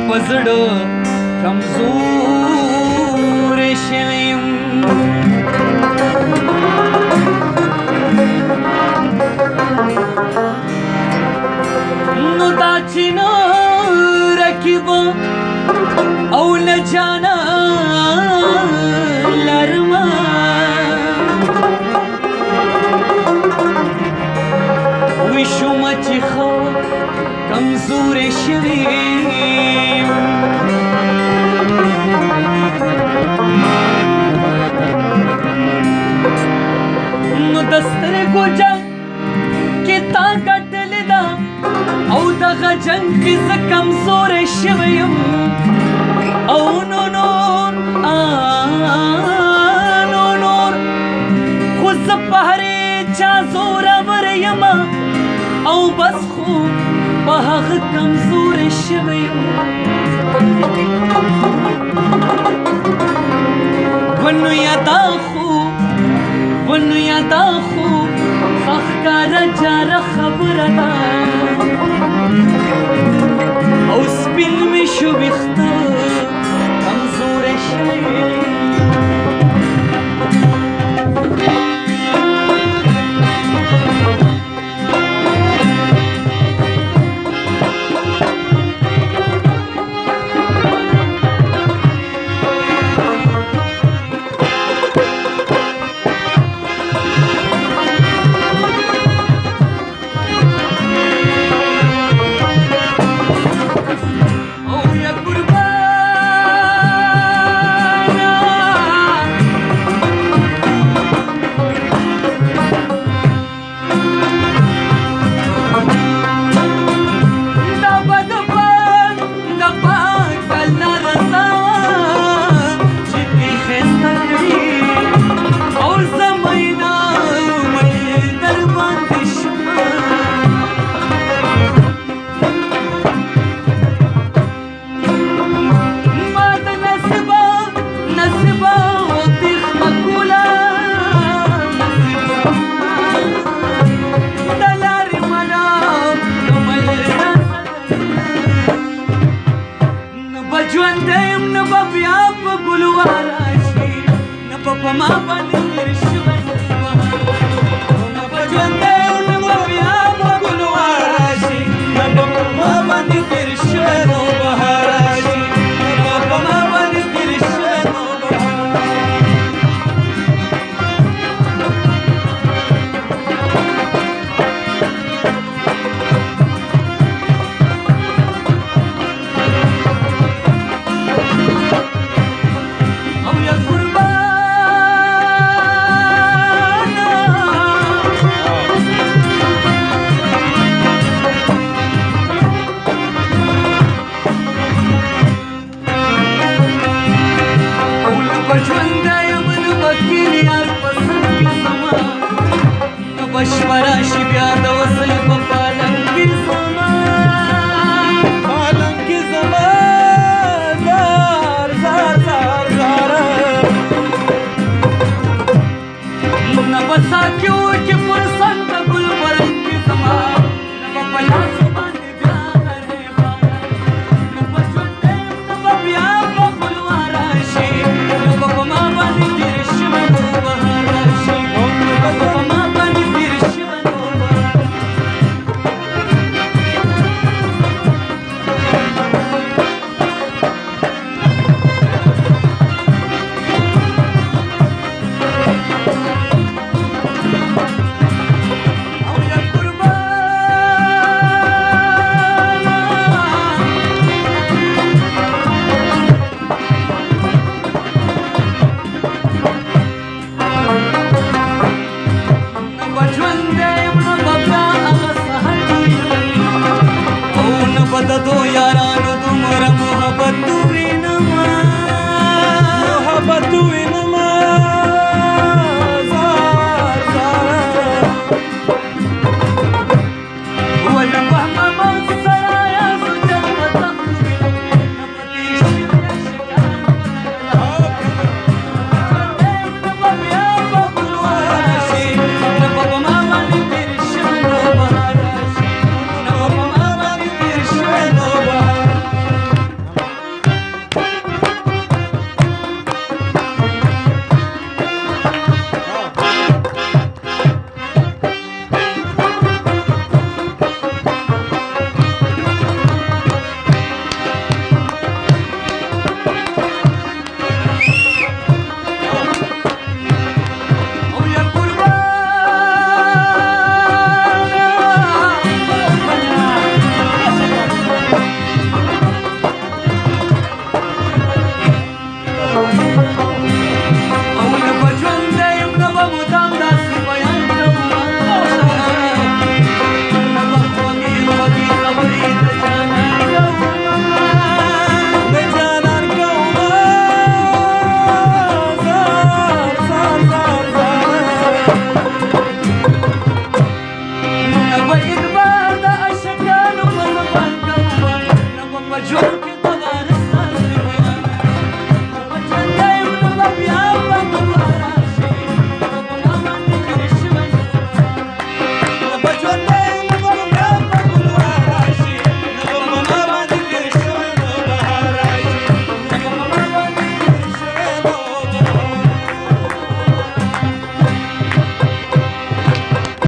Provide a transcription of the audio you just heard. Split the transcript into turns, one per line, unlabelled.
په زړه کمزوری شوی یم نو دا چې نه رقیب او نه جانا لرمه وشومه چې ښه کمزوری شوی یم نو د سترګو جنګ کې تا ګټلې ده او دغه جنګ کې زه کمزوری شوی یم او نو نور خو زه په هرې چا زورور یم او بس خو په هغه کمزوری شوی یم ونو یادا خو ښکاره جاره خبره ده او سپین مې شو ویښته کمزوری شوی ژوندی یم نه به بیا په ګلوار راشي نه به په ما باندې تېر شوی